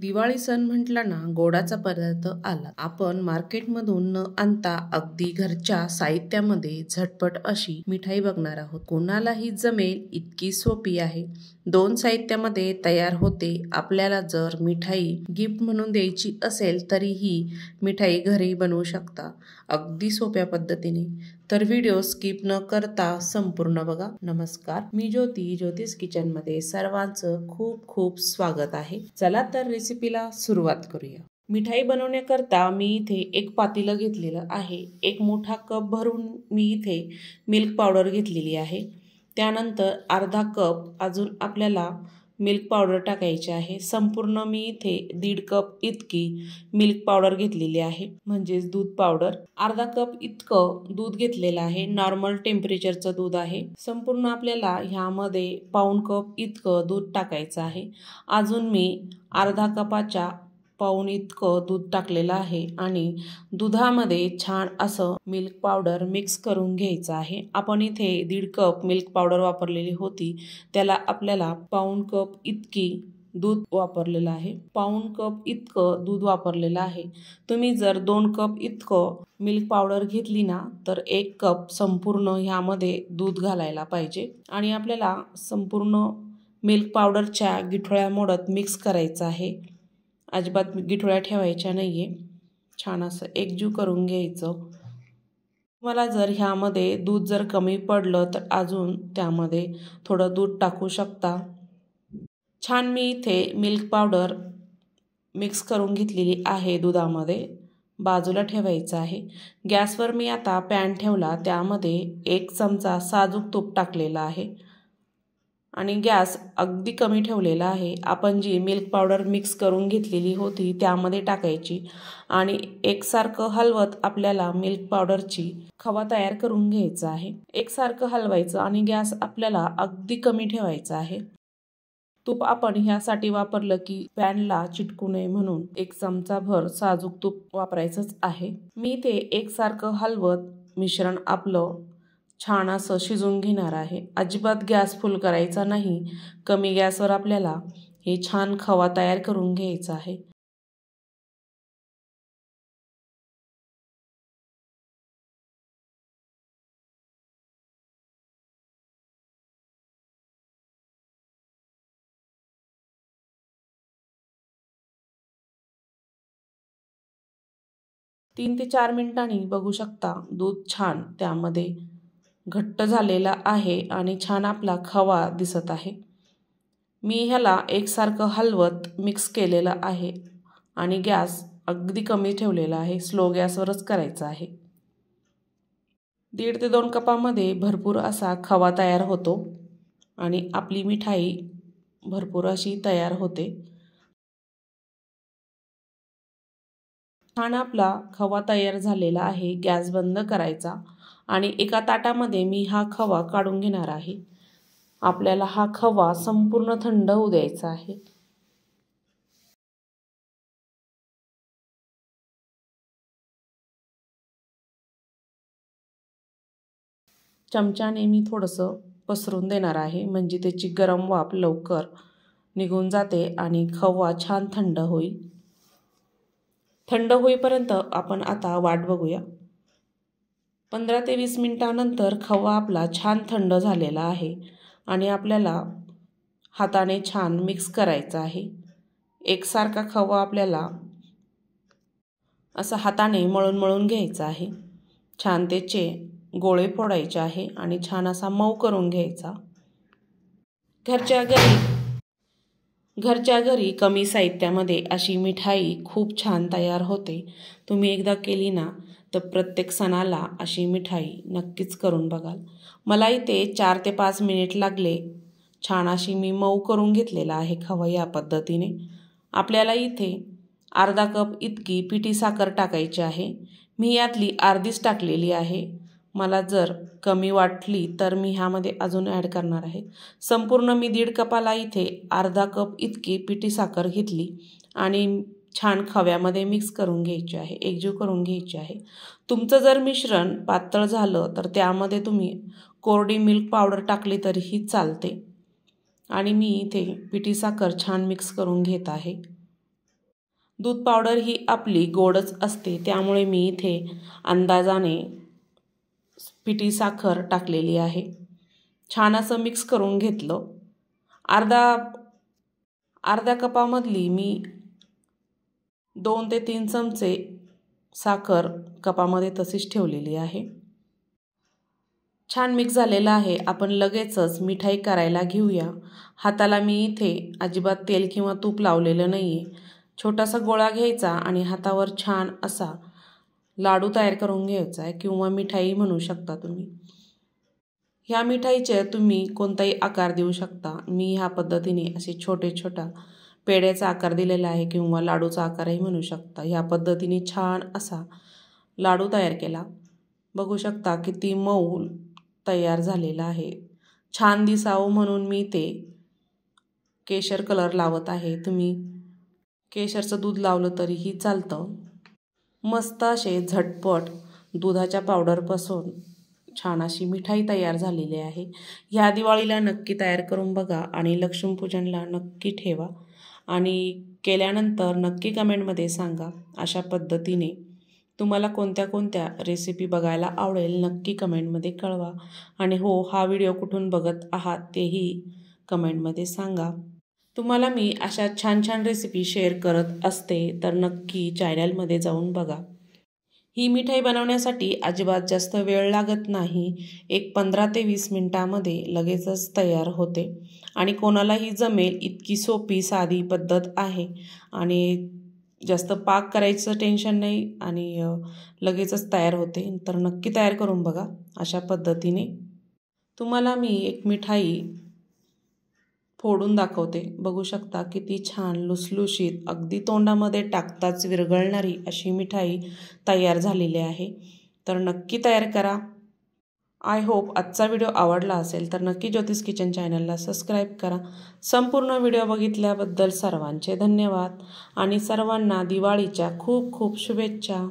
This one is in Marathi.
दिवाळी सण म्हटला ना गोडाचा पदार्थ आला। आपण मार्केटमधून न आणता अगदी घरच्या साहित्यामध्ये झटपट अशी मिठाई बघणार आहोत। कोणालाही जमेल इतकी सोपी आहे। 2 साहित्यामध्ये तयार होते। आपल्याला जर मिठाई गिफ्ट म्हणून द्यायची असेल तरी ही मिठाई घरी बनवू शकता अगदी सोप्या पद्धतीने। तर व्हिडिओ स्किप न करता संपूर्ण बघा। नमस्कार, मी ज्योती, ज्योतिष किचन मध्ये सर्वांचं खूप खूप स्वागत आहे। चला तर रेसिपीला सुरुवात करूया। मिठाई बनवण्याकरता मी इथे एक पातेलं घेतलेलं आहे। एक मोठा कप भरून मी इथे मिल्क पावडर घेतलेली आहे। त्यानंतर अर्धा कप अजून आपल्याला मिल्क पावडर टाकायची आहे। संपूर्ण मी इथे 1.5 कप इतकी मिल्क पावडर घेतलेली आहे, म्हणजेच दूध पावडर। अर्धा कप इतकं दूध घेतलेलं आहे, नॉर्मल टेम्परेचरचं दूध आहे। संपूर्ण आपल्याला ह्यामध्ये पाऊण कप इतकं दूध टाकायचं आहे। अजून मी अर्धा कपाच्या पाऊण इतकं दूध टाकलेलं आहे आणि दुधामध्ये छान असं मिल्क पावडर मिक्स करून घ्यायचं आहे। आपण इथे 1.5 कप मिल्क पावडर वापरलेली होती, त्याला आपल्याला पाऊण कप इतकी दूध वापरलेलं आहे। पाऊण कप इतकं दूध वापरलेलं आहे। तुम्ही जर 2 कप इतकं मिल्क पावडर घेतली ना तर 1 कप संपूर्ण ह्यामध्ये दूध घालायला पाहिजे आणि आपल्याला संपूर्ण मिल्क पावडरच्या गिठळ्या मोडत मिक्स करायचं आहे। अजिबात गिठळ्या ठेवायच्या नाहीये। छान असं एकजीव करून घ्यायचं। मला जर ह्यामध्ये दूध जर कमी पडलं तर अजून त्यामध्ये थोडं दूध टाकू शकता। छान मी इथे मिल्क पावडर मिक्स करून घेतलेली आहे दुधामध्ये, बाजूला ठेवायचं आहे। गॅसवर मी आता पॅन ठेवला, त्यामध्ये 1 चमचा साजूक तूप टाकलेला आहे आणि गॅस अगदी कमी ठेवलेला आहे। आपण जी मिल्क पावडर मिक्स करून घेतलेली होती त्यामध्ये टाकायची आणि एकसारखं हलवत आपल्याला मिल्क पावडरची खवा तयार करून घ्यायचा आहे। एकसारखं हलवायचं आणि गॅस आपल्याला अगदी कमी ठेवायचा आहे। तूप आपण ह्यासाठी वापरलं की पॅनला चिटकू नये म्हणून 1 चमचा भर साजूक तूप वापरायचंच आहे। मी ते एकसारखं हलवत मिश्रण आपलं छान असं शिजून घेणार आहे। अजिबात गॅस फुल करायचा नाही, कमी गॅसवर आपल्याला हे छान खवा तयार करून घ्यायचा आहे। तीन ते 4 मिनिटांनी बघू शकता दूध छान त्यामध्ये घट्ट झालेला आहे आणि छान आपला खवा दिसत आहे। मी ह्याला एकसारखं हलवत मिक्स केलेलं आहे आणि गॅस अगदी कमी ठेवलेला आहे, स्लो गॅसवरच करायचा आहे। 1.5 ते 2 कपामध्ये भरपूर असा खवा तयार होतो आणि आपली मिठाई भरपूर अशी तयार होते। छान आपला खवा तयार झालेला आहे। गॅस बंद करायचा आणि एका ताटामध्ये मी हा खवा काढून घेणार आहे। आपल्याला हा खवा संपूर्ण थंड होऊ द्यायचा आहे। चमच्याने मी थोडंसं पसरून देणार आहे, म्हणजे त्याची गरम वाफ लवकर निघून जाते आणि खवा छान थंड होईल। थंड होईपर्यंत आपण आता वाट बघूया। 15 ते 20 मिनिटांनंतर खवा आपला छान थंड झालेला आहे आणि आपल्याला हाताने छान मिक्स करायचा आहे। एकसारखा खवा आपल्याला असं हाताने मळून मळून घ्यायचा आहे। छान त्याचे गोळे फोडायचे आहे आणि छान असा मऊ करून घ्यायचा। घरच्या घरी कमी साहित्यामध्ये अशी मिठाई खूप छान तयार होते। तुम्ही एकदा केली ना तर प्रत्येक सणाला अशी मिठाई नक्कीच करून बघाल। मला इथे 4 ते 5 मिनिट लागले। छान अशी मी मऊ करून घेतलेला आहे खवा या पद्धतीने। आपल्याला इथे अर्धा कप इतकी पिठी साखर टाकायची आहे। मी यातली अर्धीच टाकलेली आहे। मला जर कमी वाटली तर मी ह्यामध्ये अजून ॲड करणार आहे। संपूर्ण मी 1.5 कपाला इथे अर्धा कप इतकी पिठी साखर घेतली आणि छान खव्यामध्ये मिक्स करून घ्यायची आहे, एकजीव करून घ्यायची आहे। तुमचं जर मिश्रण पातळ झालं तर त्यामध्ये तुम्ही कोरडी मिल्क पावडर टाकली तरीही चालते आणि मी इथे पिठी साखर छान मिक्स करून घेत आहे। दूध पावडर ही आपली गोडच असते, त्यामुळे मी इथे अंदाजाने पिठी साखर टाकलेली आहे. छान असं मिक्स करून घेतलं. अर्ध्या कपामधली मी 2 ते 3 चमचे साखर कपामध्ये तशीच ठेवलेली आहे. छान मिक्स झालेलं आहे. आपण लगेचच मिठाई करायला घेऊया. हाताला मी इथे अजिबात तेल किंवा तूप लावलेलं नाही आहे. छोटासा गोळा घ्यायचा आणि हातावर छान असा लाडू तयार करून घ्यायचा आहे किंवा मिठाई म्हणू शकता तुम्ही. ह्या मिठाईचे तुम्ही कोणताही आकार देऊ शकता. मी ह्या पद्धतीने असे छोटा पेढ्याचा आकार दिलेला आहे किंवा लाडूचा आकारही म्हणू शकता. ह्या पद्धतीने छान असा लाडू तयार केला. बघू शकता किती मऊ तयार झालेला आहे. छान दिसावं म्हणून मी ते केशर कलर लावत आहे. तुम्ही केशरचं दूध लावलं तरीही चालतं. मस्त असे झटपट दुधाच्या पावडरपासून छान अशी मिठाई तयार झालेली आहे. ह्या दिवाळीला नक्की तयार करून बघा आणि लक्ष्मीपूजनला नक्की ठेवा आणि केल्यानंतर नक्की कमेंटमध्ये सांगा. अशा पद्धतीने तुम्हाला कोणत्या रेसिपी बघायला आवडेल नक्की कमेंटमध्ये कळवा. आणि हो, हा व्हिडिओ कुठून बघत आहात तेही कमेंटमध्ये सांगा. तुम्हाला मी अशा छान रेसिपी शेअर करत असते, तर नक्की चॅनलमध्ये जाऊन बघा. ही मिठाई बनवण्यासाठी अजिबात जास्त वेळ लागत नाही. एक 15 ते 20 मिनिटामध्ये लगेचच तयार होते आणि कोणालाही जमेल इतकी सोपी साधी पद्धत आहे आणि जास्त पाक करायचं टेन्शन नाही आणि लगेचच तयार होते. तर नक्की तयार करून बघा. अशा पद्धतीने तुम्हाला मी एक मिठाई फोडून दाखवते. बघू शकता किती छान लुसलुशीत, अगदी तोंडामध्ये टाकताच विरघळणारी अशी मिठाई तयार झालेली आहे. तर नक्की तयार करा. आय होप आजचा व्हिडिओ आवडला असेल तर नक्की ज्योतिष किचन चॅनलला सबस्क्राईब करा. संपूर्ण व्हिडिओ बघितल्याबद्दल सर्वांचे धन्यवाद आणि सर्वांना दिवाळीच्या खूप शुभेच्छा.